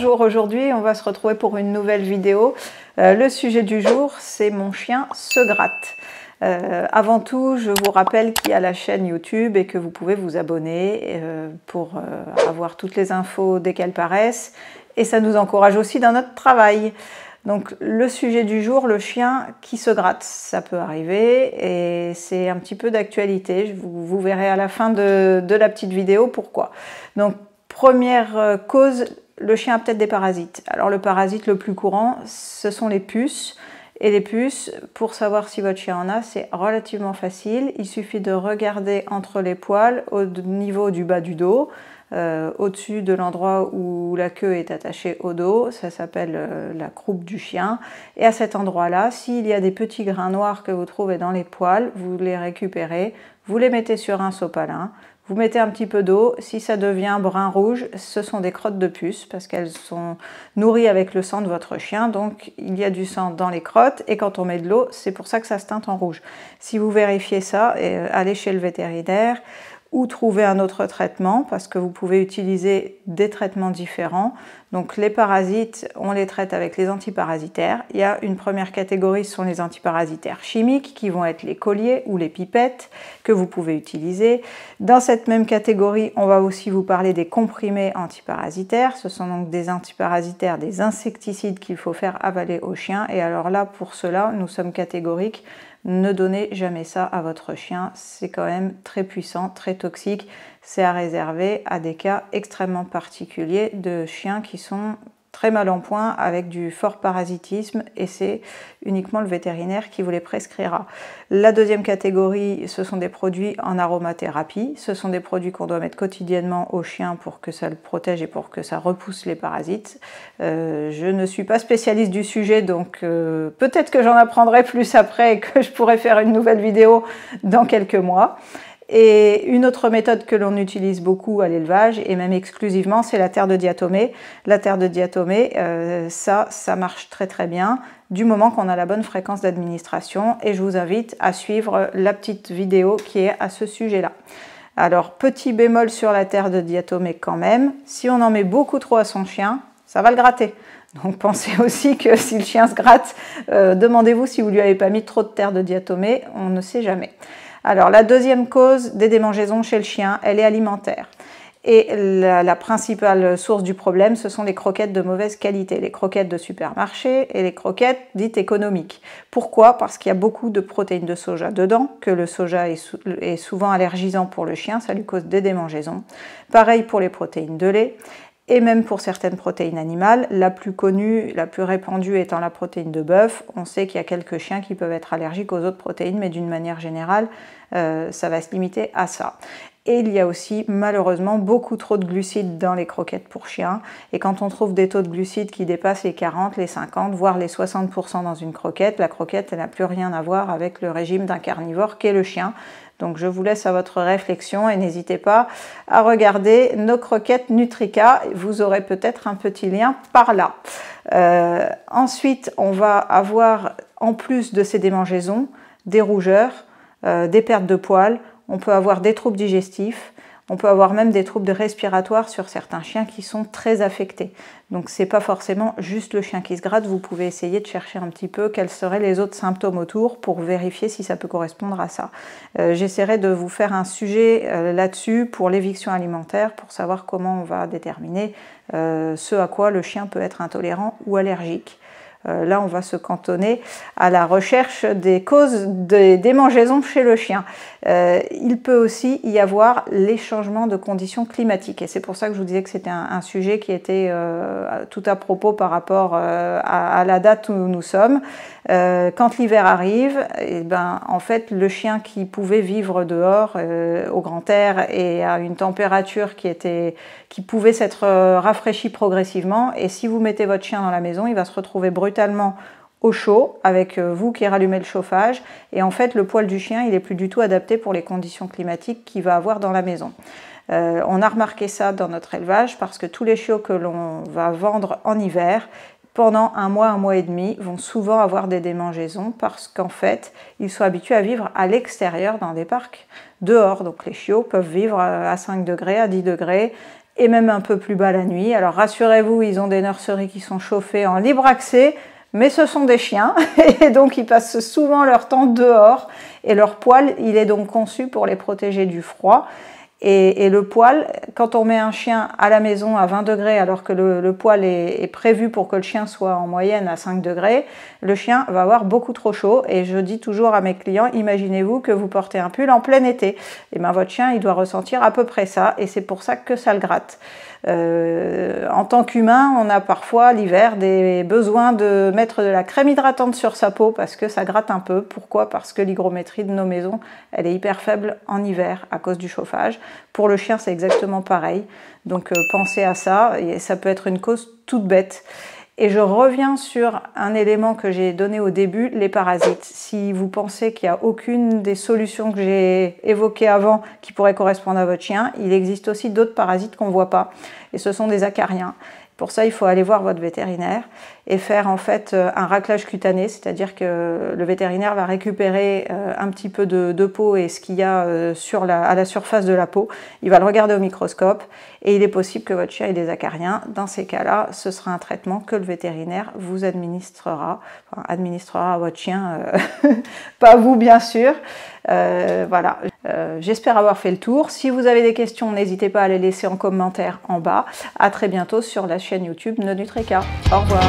Bonjour, aujourd'hui on va se retrouver pour une nouvelle vidéo. Le sujet du jour, c'est mon chien se gratte. Avant tout, je vous rappelle qu'il y a la chaîne YouTube et que vous pouvez vous abonner pour avoir toutes les infos dès qu'elles paraissent. Et ça nous encourage aussi dans notre travail. Donc le sujet du jour, le chien qui se gratte, ça peut arriver et c'est un petit peu d'actualité. Vous verrez à la fin de la petite vidéo pourquoi. Donc première cause, le chien a peut-être des parasites. Alors le parasite le plus courant, ce sont les puces. Et les puces, pour savoir si votre chien en a, c'est relativement facile. Il suffit de regarder entre les poils au niveau du bas du dos, au-dessus de l'endroit où la queue est attachée au dos. Ça s'appelle la croupe du chien. Et à cet endroit-là, s'il y a des petits grains noirs que vous trouvez dans les poils, vous les récupérez, vous les mettez sur un sopalin. Vous mettez un petit peu d'eau, si ça devient brun-rouge, ce sont des crottes de puces parce qu'elles sont nourries avec le sang de votre chien, donc il y a du sang dans les crottes et quand on met de l'eau, c'est pour ça que ça se teinte en rouge. Si vous vérifiez ça, allez chez le vétérinaire ou trouver un autre traitement parce que vous pouvez utiliser des traitements différents. Donc les parasites, on les traite avec les antiparasitaires. Il y a une première catégorie, ce sont les antiparasitaires chimiques qui vont être les colliers ou les pipettes que vous pouvez utiliser. Dans cette même catégorie, on va aussi vous parler des comprimés antiparasitaires. Ce sont donc des antiparasitaires, des insecticides qu'il faut faire avaler au chien. Et alors là, pour cela, nous sommes catégoriques. Ne donnez jamais ça à votre chien, c'est quand même très puissant, très toxique. C'est à réserver à des cas extrêmement particuliers de chiens qui sont très mal en point avec du fort parasitisme et c'est uniquement le vétérinaire qui vous les prescrira. La deuxième catégorie, ce sont des produits en aromathérapie. Ce sont des produits qu'on doit mettre quotidiennement au chien pour que ça le protège et pour que ça repousse les parasites. Je ne suis pas spécialiste du sujet, donc peut-être que j'en apprendrai plus après et que je pourrai faire une nouvelle vidéo dans quelques mois. Et une autre méthode que l'on utilise beaucoup à l'élevage, et même exclusivement, c'est la terre de diatomée. La terre de diatomée, ça marche très très bien, du moment qu'on a la bonne fréquence d'administration. Et je vous invite à suivre la petite vidéo qui est à ce sujet-là. Alors, petit bémol sur la terre de diatomée quand même, si on en met beaucoup trop à son chien, ça va le gratter. Donc pensez aussi que si le chien se gratte, demandez-vous si vous lui avez pas mis trop de terre de diatomée, on ne sait jamais. Alors la deuxième cause des démangeaisons chez le chien, elle est alimentaire. Et la principale source du problème, ce sont les croquettes de mauvaise qualité, les croquettes de supermarché et les croquettes dites économiques. Pourquoi? Parce qu'il y a beaucoup de protéines de soja dedans, que le soja est souvent allergisant pour le chien, ça lui cause des démangeaisons. Pareil pour les protéines de lait. Et même pour certaines protéines animales, la plus connue, la plus répandue étant la protéine de bœuf. On sait qu'il y a quelques chiens qui peuvent être allergiques aux autres protéines, mais d'une manière générale, ça va se limiter à ça. Et il y a aussi malheureusement beaucoup trop de glucides dans les croquettes pour chiens. Et quand on trouve des taux de glucides qui dépassent les 40, les 50, voire les 60% dans une croquette, la croquette, elle n'a plus rien à voir avec le régime d'un carnivore qu'est le chien. Donc je vous laisse à votre réflexion et n'hésitez pas à regarder nos croquettes Nutrica. Vous aurez peut-être un petit lien par là. Ensuite, on va avoir, en plus de ces démangeaisons, des rougeurs, des pertes de poils. On peut avoir des troubles digestifs. On peut avoir même des troubles respiratoires sur certains chiens qui sont très affectés. Donc c'est pas forcément juste le chien qui se gratte, vous pouvez essayer de chercher un petit peu quels seraient les autres symptômes autour pour vérifier si ça peut correspondre à ça. J'essaierai de vous faire un sujet là-dessus pour l'éviction alimentaire, pour savoir comment on va déterminer ce à quoi le chien peut être intolérant ou allergique. Là, on va se cantonner à la recherche des causes des démangeaisons chez le chien. Il peut aussi y avoir les changements de conditions climatiques. Et c'est pour ça que je vous disais que c'était un sujet qui était tout à propos par rapport à la date où nous sommes. Quand l'hiver arrive, en fait, le chien qui pouvait vivre dehors au grand air et à une température qui pouvait s'être rafraîchie progressivement, et si vous mettez votre chien dans la maison, il va se retrouver brutalement au chaud avec vous qui rallumez le chauffage, et en fait le poil du chien il est plus du tout adapté pour les conditions climatiques qu'il va avoir dans la maison. On a remarqué ça dans notre élevage parce que tous les chiots que l'on va vendre en hiver, pendant un mois et demi, vont souvent avoir des démangeaisons parce qu'en fait, ils sont habitués à vivre à l'extérieur dans des parcs, dehors. Donc les chiots peuvent vivre à 5 degrés, à 10 degrés, et même un peu plus bas la nuit. Alors rassurez-vous, ils ont des nurseries qui sont chauffées en libre accès, mais ce sont des chiens et donc ils passent souvent leur temps dehors et leur poil, il est donc conçu pour les protéger du froid. Et le poil, quand on met un chien à la maison à 20 degrés alors que le poil est prévu pour que le chien soit en moyenne à 5 degrés, le chien va avoir beaucoup trop chaud. Et je dis toujours à mes clients, imaginez-vous que vous portez un pull en plein été. Et bien votre chien, il doit ressentir à peu près ça et c'est pour ça que ça le gratte. En tant qu'humain, on a parfois l'hiver des besoins de mettre de la crème hydratante sur sa peau parce que ça gratte un peu. Pourquoi? Parce que l'hygrométrie de nos maisons, elle est hyper faible en hiver à cause du chauffage. Pour le chien, c'est exactement pareil. Donc pensez à ça, et ça peut être une cause toute bête. Et je reviens sur un élément que j'ai donné au début, les parasites. Si vous pensez qu'il n'y a aucune des solutions que j'ai évoquées avant qui pourrait correspondre à votre chien, il existe aussi d'autres parasites qu'on ne voit pas. Et ce sont des acariens. Pour ça, il faut aller voir votre vétérinaire et faire en fait un raclage cutané, c'est-à-dire que le vétérinaire va récupérer un petit peu de peau et ce qu'il y a à la surface de la peau. Il va le regarder au microscope et il est possible que votre chien ait des acariens. Dans ces cas-là, ce sera un traitement que le vétérinaire vous administrera à votre chien, pas vous bien sûr. Voilà, j'espère avoir fait le tour. Si vous avez des questions, n'hésitez pas à les laisser en commentaire en bas. À très bientôt sur la chaîne YouTube NoNutreka. Au revoir.